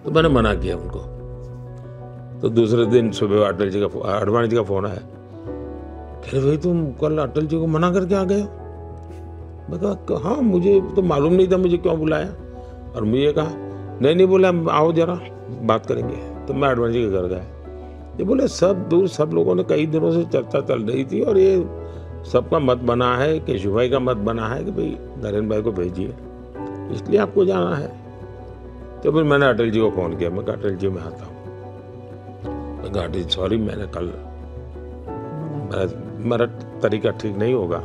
तो मैंने मना किया उनको। तो दूसरे दिन सुबह आडवाणी जी का फोन आया, कह रहे भाई तुम कल अटल जी को मना करके आ गए हो। मैं कहा हाँ, मुझे तो मालूम नहीं था मुझे क्यों बुलाया। और मुझे कहा नहीं नहीं, बोले आओ जरा बात करेंगे। तो मैं आडवाणी जी के घर गया। ये बोले सब लोगों ने कई दिनों से चर्चा चल रही थी और ये सबका मत बना है, केशु भाई का मत बना है कि भाई नरेंद्र भाई को भेजिए, इसलिए आपको जाना है। तो फिर मैंने अटल जी को फ़ोन किया। मैं कहा अटल जी मैं आता हूँ। मैं कहा अटल सॉरी, मैंने कल मेरा तरीका ठीक नहीं होगा,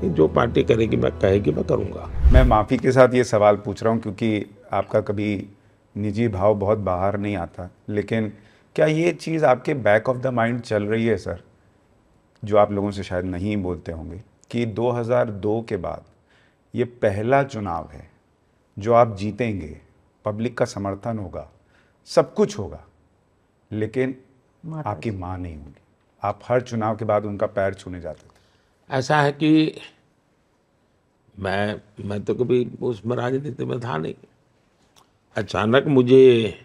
जो पार्टी करेगी मैं कहेगी मैं करूँगा। मैं माफ़ी के साथ ये सवाल पूछ रहा हूँ क्योंकि आपका कभी निजी भाव बहुत बाहर नहीं आता, लेकिन क्या ये चीज़ आपके बैक ऑफ द माइंड चल रही है सर, जो आप लोगों से शायद नहीं बोलते होंगे, कि 2002 के बाद ये पहला चुनाव है जो आप जीतेंगे, पब्लिक का समर्थन होगा, सब कुछ होगा, लेकिन आपकी माँ नहीं होगी। आप हर चुनाव के बाद उनका पैर छूने जाते थे। ऐसा है कि मैं तो कभी उसमें राजनीति में था नहीं। अचानक मुझे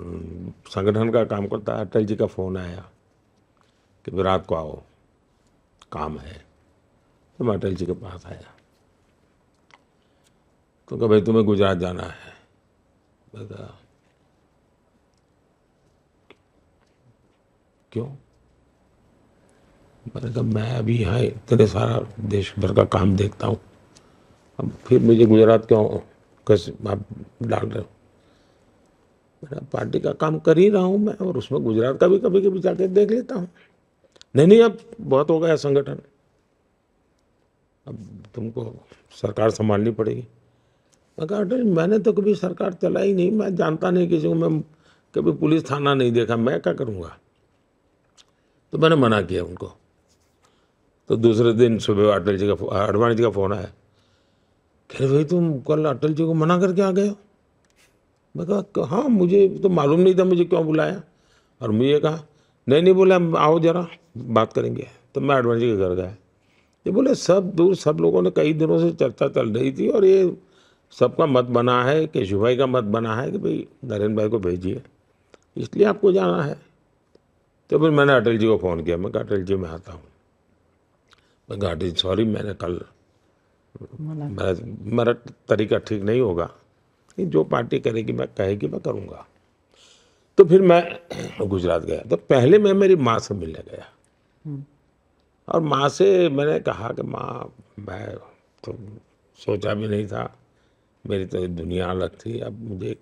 संगठन का काम करता अटल जी का फ़ोन आया कि विराट को आओ, काम है। तो मैं अटल जी के पास आया। तो कहा भाई तुम्हें गुजरात जाना है। मैं कहा क्यों? मैंने कहा मैं अभी यहाँ इतने सारा देश भर का काम देखता हूँ, अब फिर मुझे गुजरात क्यों कैसे आप डाल रहे हो? मैंने पार्टी का काम कर ही रहा हूँ मैं, और उसमें गुजरात का भी कभी कभी जाके देख लेता हूँ। नहीं नहीं, अब बहुत हो गया संगठन, अब तुमको सरकार संभालनी पड़ेगी। मैं कहा अटल मैंने तो कभी सरकार चलाई नहीं, मैं जानता नहीं किसी को, मैं कभी पुलिस थाना नहीं देखा, मैं क्या करूँगा। तो मैंने मना किया उनको। तो दूसरे दिन सुबह आडवाणी जी का फ़ोन आया, कह रहे भाई तुम कल अटल जी को मना करके आ गए हो। मैं कहा हाँ, मुझे तो मालूम नहीं था मुझे क्यों बुलाया। और मुझे कहा नहीं नहीं, बोले आओ जरा बात करेंगे। तो मैं आडवाणी जी के घर गया। ये बोले सब लोगों ने कई दिनों से चर्चा चल रही थी और ये सबका मत बना है, केशु भाई का मत बना है कि भाई नरेंद्र भाई को भेजिए, इसलिए आपको जाना है। तो फिर मैंने अटल जी को फ़ोन किया। मैं कहा अटल जी मैं आता हूँ। मैं कहा अटल सॉरी, मैंने कल मेरा तरीका ठीक नहीं होगा, जो पार्टी करेगी मैं कहेगी मैं करूँगा। तो फिर मैं गुजरात गया। तो पहले मैं मेरी माँ से मिलने गया और माँ से मैंने कहा कि माँ मैं तो सोचा भी नहीं था, मेरी तो दुनिया अलग थी, अब मुझे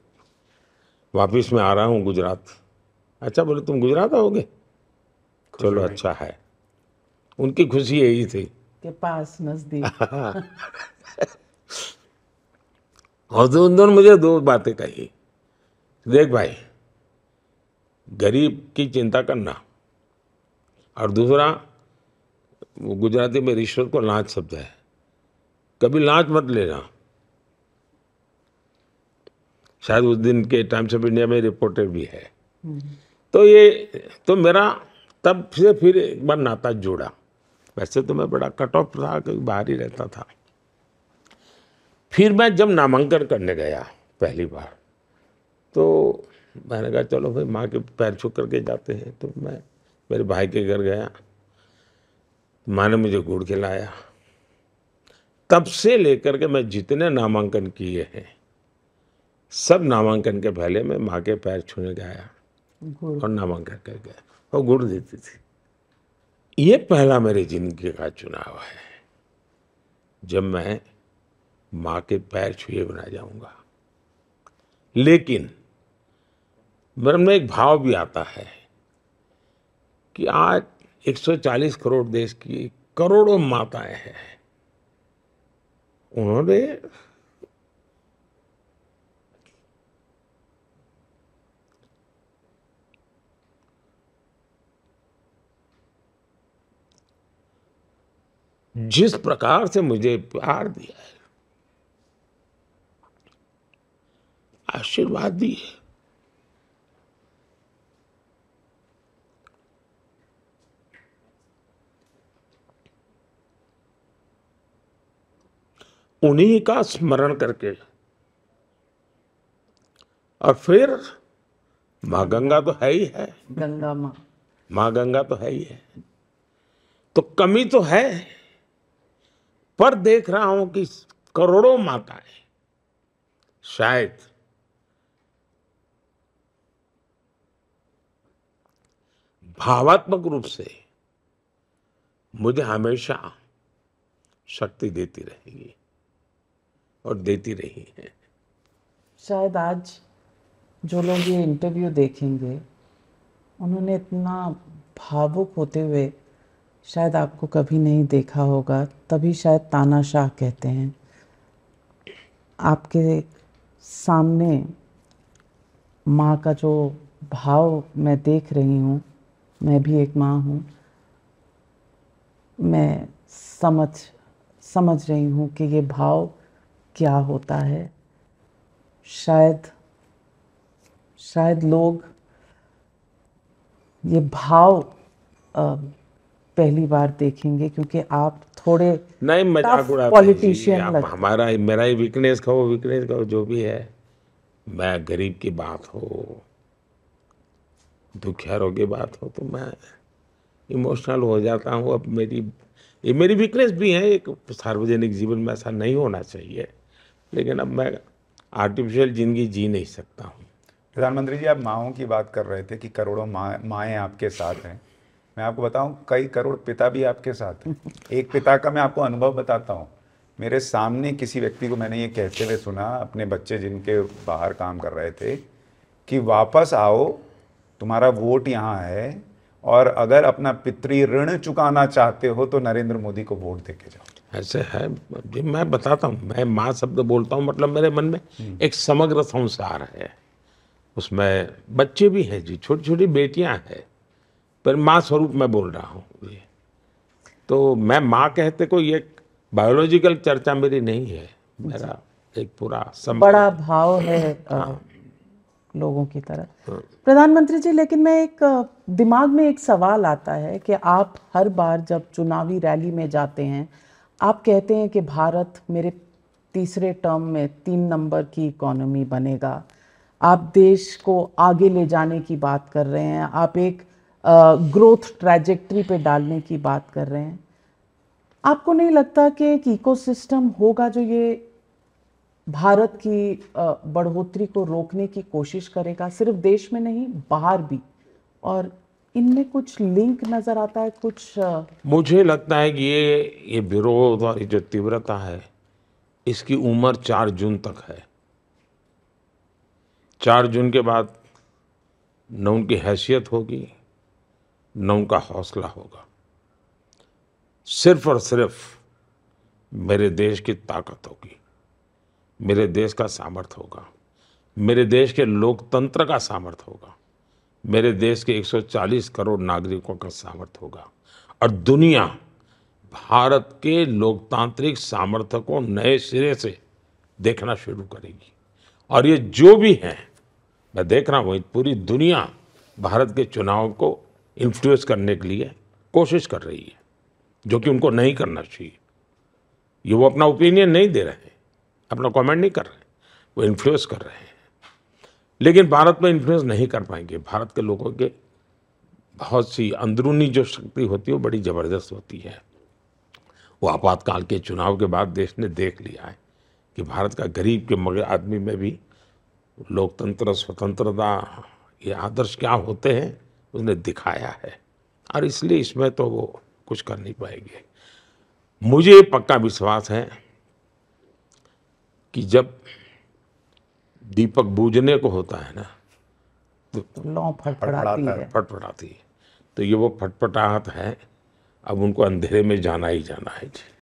वापस मैं आ रहा हूँ गुजरात। अच्छा, बोले तुम गुजरात आओगे, चलो अच्छा है। उनकी खुशी यही थी के पास नजदीक। और तो उन्होंने मुझे दो बातें कही, देख भाई गरीब की चिंता करना, और दूसरा वो गुजराती में रिश्वत को लांच शब्द है, कभी लांच मत लेना। शायद उस दिन के टाइम्स ऑफ इंडिया में रिपोर्टेड भी है। तो मेरा तब से फिर एक बार नाता जोड़ा। वैसे तो मैं बड़ा कट ऑफ था, कहीं बाहर ही रहता था। फिर मैं जब नामांकन करने गया पहली बार, तो मैंने कहा चलो भाई माँ के पैर छू करके जाते हैं। तो मैं मेरे भाई के घर गया, माँ ने मुझे गुड़ खिलाया। तब से लेकर के मैं जितने नामांकन किए हैं, सब नामांकन के पहले मैं माँ के पैर छूने गया और नामांकन कर गया, और गुड़ देती थी। ये पहला मेरी जिंदगी का चुनाव है जब मैं माँ के पैर छुए बिना जाऊंगा। लेकिन मेरे में एक भाव भी आता है कि आज 140 करोड़ देश की करोड़ों माताएं हैं, उन्होंने जिस प्रकार से मुझे प्यार दिया है, आशीर्वाद दी है, उन्हीं का स्मरण करके और फिर माँ गंगा तो है ही है, गंगा माँ। माँ गंगा तो है ही है। तो कमी तो है, पर देख रहा हूं कि करोड़ों माताएं शायद भावात्मक रूप से मुझे हमेशा शक्ति देती रहेगी और देती रही है। शायद आज जो लोग ये इंटरव्यू देखेंगे उन्होंने इतना भावुक होते हुए शायद आपको कभी नहीं देखा होगा, तभी शायद तानाशाह कहते हैं। आपके सामने माँ का जो भाव मैं देख रही हूँ, मैं भी एक माँ हूँ, मैं समझ रही हूँ कि ये भाव क्या होता है। शायद लोग ये भाव पहली बार देखेंगे क्योंकि आप थोड़े नहीं, मजाक टफ उड़ाते हैं जी। पॉलिटिशियन आप लगते। हमारा मेरा ही वीकनेस कहो, वीकनेस कहो, जो भी है, मैं गरीब की बात हो, दुखियारों की बात हो तो मैं इमोशनल हो जाता हूँ। अब ये मेरी वीकनेस भी है। एक सार्वजनिक जीवन में ऐसा नहीं होना चाहिए, लेकिन अब मैं आर्टिफिशियल जिंदगी जी नहीं सकता हूँ। प्रधानमंत्री जी, आप माँओं की बात कर रहे थे कि करोड़ों माएँ आपके साथ हैं। मैं आपको बताऊं, कई करोड़ पिता भी आपके साथ हैं। एक पिता का मैं आपको अनुभव बताता हूं। मेरे सामने किसी व्यक्ति को मैंने ये कहते हुए सुना, अपने बच्चे जिनके बाहर काम कर रहे थे, कि वापस आओ, तुम्हारा वोट यहाँ है, और अगर अपना पितृ ऋण चुकाना चाहते हो तो नरेंद्र मोदी को वोट देके जाओ। ऐसे है जी। मैं बताता हूँ, मैं माँ शब्द बोलता हूँ, मतलब मेरे मन में एक समग्र संसार है, उसमें बच्चे भी हैं जी, छोटी छोटी बेटियां हैं, पर माँ स्वरूप मैं बोल रहा हूँ ये। तो मैं माँ कहते कोई एक बायोलॉजिकल चर्चा मेरी नहीं है, मेरा एक पूरा बड़ा भाव है लोगों की तरह। प्रधानमंत्री जी, लेकिन मैं दिमाग में एक सवाल आता है कि आप हर बार जब चुनावी रैली में जाते हैं, आप कहते हैं कि भारत मेरे तीसरे टर्म में 3 नंबर की इकोनॉमी बनेगा। आप देश को आगे ले जाने की बात कर रहे हैं, आप एक ग्रोथ ट्रैजेक्टरी पे डालने की बात कर रहे हैं। आपको नहीं लगता कि एक इकोसिस्टम होगा जो ये भारत की बढ़ोतरी को रोकने की कोशिश करेगा, सिर्फ देश में नहीं बाहर भी? और इनमें कुछ लिंक नजर आता है कुछ? मुझे लगता है कि ये विरोध और ये जो तीव्रता है, इसकी उम्र 4 जून तक है। 4 जून के बाद न उनकी हैसियत होगी, न उनका हौसला होगा। सिर्फ और सिर्फ मेरे देश की ताकत होगी, मेरे देश का सामर्थ्य होगा, मेरे देश के लोकतंत्र का सामर्थ्य होगा, मेरे देश के 140 करोड़ नागरिकों का सामर्थ्य होगा, और दुनिया भारत के लोकतांत्रिक सामर्थ्य को नए सिरे से देखना शुरू करेगी। और ये जो भी है, मैं देख रहा हूँ, पूरी दुनिया भारत के चुनाव को इन्फ्लुएंस करने के लिए कोशिश कर रही है, जो कि उनको नहीं करना चाहिए। ये वो अपना ओपिनियन नहीं दे रहे हैं, अपना कमेंट नहीं कर रहे हैं, वो इन्फ्लुएंस कर रहे हैं। लेकिन भारत में इन्फ्लुएंस नहीं कर पाएंगे। भारत के लोगों के बहुत सी अंदरूनी जो शक्ति होती है वो बड़ी ज़बरदस्त होती है। वो आपातकाल के चुनाव के बाद देश ने देख लिया है कि भारत का गरीब के मगर आदमी में भी लोकतंत्र, स्वतंत्रता, ये आदर्श क्या होते हैं उसने दिखाया है, और इसलिए इसमें तो वो कुछ कर नहीं पाएंगे। मुझे पक्का विश्वास है कि जब दीपक बूझने को होता है ना, तो लौ फटफड़ाती है। फटफटाती है, तो ये वो फटफटाहट है। अब उनको अंधेरे में जाना ही जाना है जी।